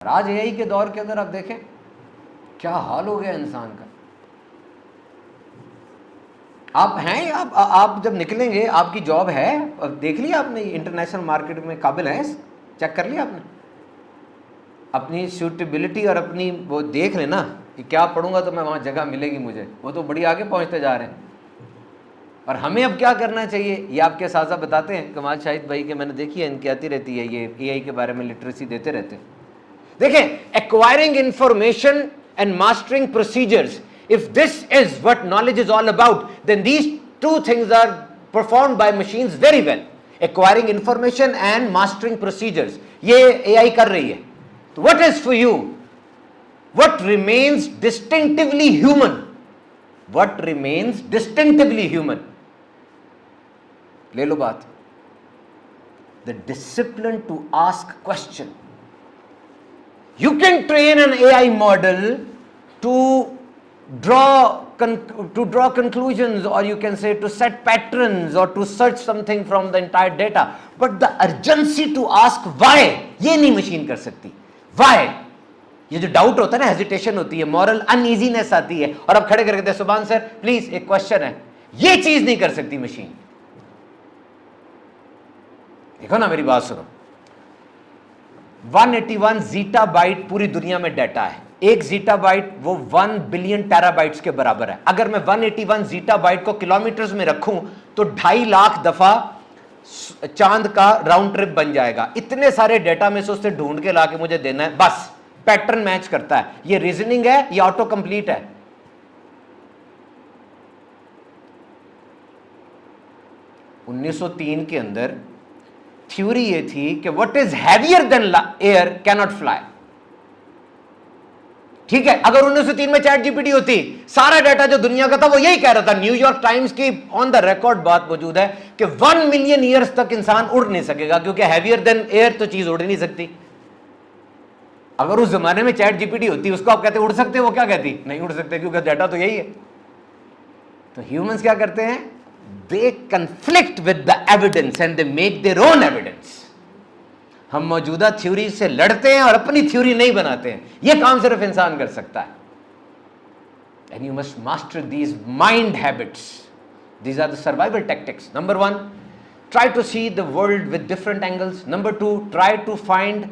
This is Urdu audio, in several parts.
آج اے آئی کے دور کے اندر آپ دیکھیں کیا حال ہو گیا انسان کا. آپ ہیں آپ جب نکلیں گے آپ کی جاب ہے, دیکھ لیا آپ نے انٹرنیشنل مارکیٹ میں قابل ہیں, چیک کر لیا آپ نے اپنی سوٹیبلٹی اور اپنی وہ دیکھ لینا کہ کیا پڑھوں گا تو میں وہاں جگہ ملے گی مجھے. وہ تو بڑی آگے پہنچتے جا رہے ہیں. اور ہمیں اب کیا کرنا چاہیے یہ آپ کے اساتذہ بتاتے ہیں, کمال شاہد بھائی کے میں نے دیکھی ہے ان کی آتی رہتی ہے, یہ اے آئی کے بارے میں لٹریسی دیتے رہتے ہیں. دیکھیں, acquiring information and mastering procedures, if this is what knowledge is all about, then these two things are performed by machines very well. Acquiring information and mastering procedures, یہ اے آئی کر رہی ہے. So what is for you? What remains distinctively human? What remains distinctively human? لے لو بات. The discipline to ask question. You can train an AI model to draw conclusions, or you can say to set patterns or to search something from the entire data, but the urgency to ask why یہ نہیں مشین کر سکتی. Why یہ جو ڈاؤٹ ہوتا ہے نا, ہیزیٹیشن ہوتی ہے, مورل ان ایزینس آتی ہے, اور اب کھڑے کر کے سبحان سر پلیز ایک کوشچن ہے, یہ چیز نہیں کر سکتی مشین. دیکھو نا میری بات سنو, 181 زیٹا بائٹ پوری دنیا میں ڈیٹا ہے. ایک زیٹا بائٹ وہ 1 بلین ٹیرا بائٹس کے برابر ہے. اگر میں 181 زیٹا بائٹ کو کلومیٹرز میں رکھوں تو 2.5 لاکھ دفعہ چاند کا راؤنڈ ٹرپ بن جائے گا. اتنے سارے ڈیٹا میں سے اسے ڈھونڈ کے لا کے مجھے دینا ہے, بس پیٹرن میچ کرتا ہے. یہ ریزننگ ہے یا آٹو کمپلیٹ ہے؟ 1903 کے اندر تھیوری یہ تھی کہ what is heavier than air کی ناٹ فلائی. ٹھیک ہے, اگر 1903 میں چیٹ جی پی ٹی ہوتی, سارا ڈیٹا جو دنیا کا تھا وہ یہی کہہ رہا تھا. نیو یارک ٹائمز کی آن دا ریکارڈ بات موجود ہے کہ 1 ملین ایئرز تک انسان اڑ نہیں سکے گا, کیونکہ ہیویئر دین ایئر تو چیز اڑ نہیں سکتی. اگر اس زمانے میں چیٹ جی پی ٹی ہوتی, اس کو آپ کہتے اڑ سکتے, وہ کیا کہتی نہیں اڑ سکتے, کیونکہ ڈیٹا تو یہی ہے. تو ہیومنز کیا کرتے ہیں, they conflict with the evidence and they make their own evidence. ہم موجودہ تھیوری سے لڑتے ہیں اور اپنی تھیوری نہیں بناتے ہیں. یہ کام صرف انسان کر سکتا ہے. And you must master these mind habits. These are the survival tactics. Number 1, try to see the world with different angles. Number 2, try to find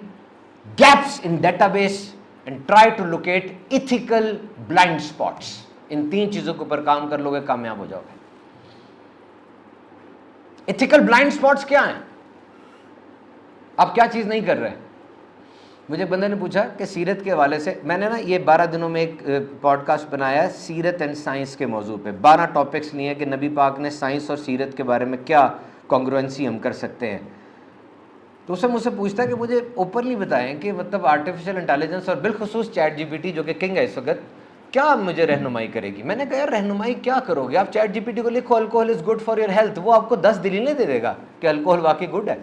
gaps in database and try to locate ethical blind spots. ان 3 چیزوں کے اوپر کام کر لو گے, کامیاب ہو جاؤ گے. ایتھیکل بلائنڈ سپاٹس کیا ہیں؟ آپ کیا چیز نہیں کر رہے؟ مجھے بندے نے پوچھا کہ سیرت کے حوالے سے, میں نے نا یہ 12 دنوں میں ایک پوڈ کاسٹ بنایا ہے سیرت اینڈ سائنس کے موضوع پہ. 12 ٹاپکس لیے کہ نبی پاک نے سائنس اور سیرت کے بارے میں کیا کانگروئنسی ہم کر سکتے ہیں. تو اسے مجھ سے پوچھتا ہے کہ مجھے اوپنلی بتائیں کہ مطلب آرٹیفیشیل انٹیلیجنس اور بالخصوص چیٹ جی پی ٹی جو کہ کنگ ہے اس وقت, کیا مجھے رہنمائی کرے گی. میں نے کہا یار رہنمائی کیا کرو گے, آپ چیٹ جی پی ٹی کو لکھو alcohol is good for your health, وہ آپ کو 10 دلیلیں دے دے گا کہ الکوہل واقعی گڈ ہے.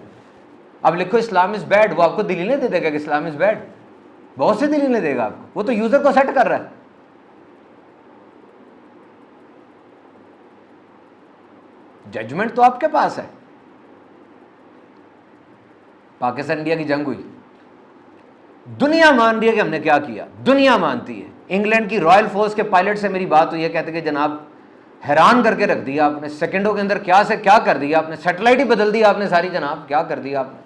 اب لکھو اسلام از بیڈ, وہ آپ کو دلیلیں دے دے گا کہ اسلام از بیڈ. بہت سی دلیلیں دے گا آپ کو, وہ تو یوزر کو سیٹ کر رہا ہے. ججمنٹ تو آپ کے پاس ہے. پاکستان انڈیا کی جنگ ہوئی, دنیا مان رہی ہے کہ ہم نے کیا کیا, دنیا مانتی ہے. انگلینڈ کی رائل فورس کے پائلٹ سے میری بات ہوئی ہے, کہتے کہ جناب حیران کر کے رکھ دیا آپ نے, سیکنڈوں کے اندر کیا سے کیا کر دیا آپ نے, سیٹلائٹ ہی بدل دیا آپ نے ساری, جناب کیا کر دیا آپ نے.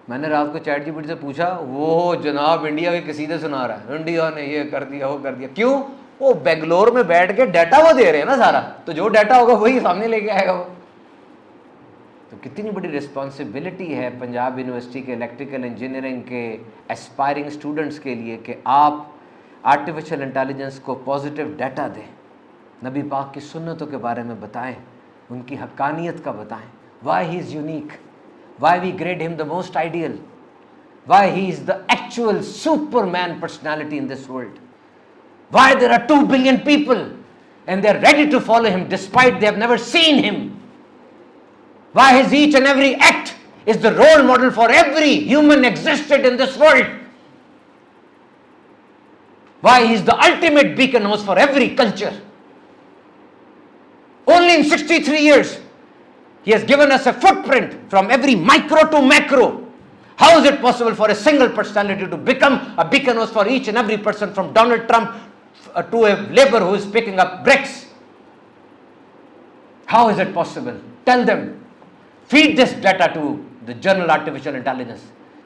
میں نے رات کو چیٹ جی پی ٹی سے پوچھا, وہ جناب انڈیا کے قصیدے سنا رہا ہے, انڈیا نے یہ کر دیا وہ کر دیا. کیوں؟ وہ بنگلور میں بیٹھ کے ڈیٹا وہ دے رہے ہیں نا سارا, تو جو ڈیٹا ہوگا وہی سامنے لے کے آئے گا وہ. تو کتنی بڑی رسپانسبلٹی ہے پنجاب یونیورسٹی کے الیکٹریکل انجینئرنگ کے اسپائرنگ اسٹوڈنٹس کے لیے کہ آپ آرٹیفیشیل انٹیلیجنس کو پازیٹیو ڈیٹا دیں, نبی پاک کی سنتوں کے بارے میں بتائیں, ان کی حقانیت کا بتائیں. Why he is unique, why we regard him the most ideal, why he is the actual super man personality in this world, why there are 2 billion people and they are ready to follow him despite they have never seen him. Why his each and every act is the role model for every human existed in this world. Why he is the ultimate beacon house for every culture. Only in 63 years he has given us a footprint from every micro to macro. How is it possible for a single personality to become a beacon for each and every person, from Donald Trump to a labor who is picking up bricks? How is it possible? Tell them. Feed this data to the journal Artificial Intelligence.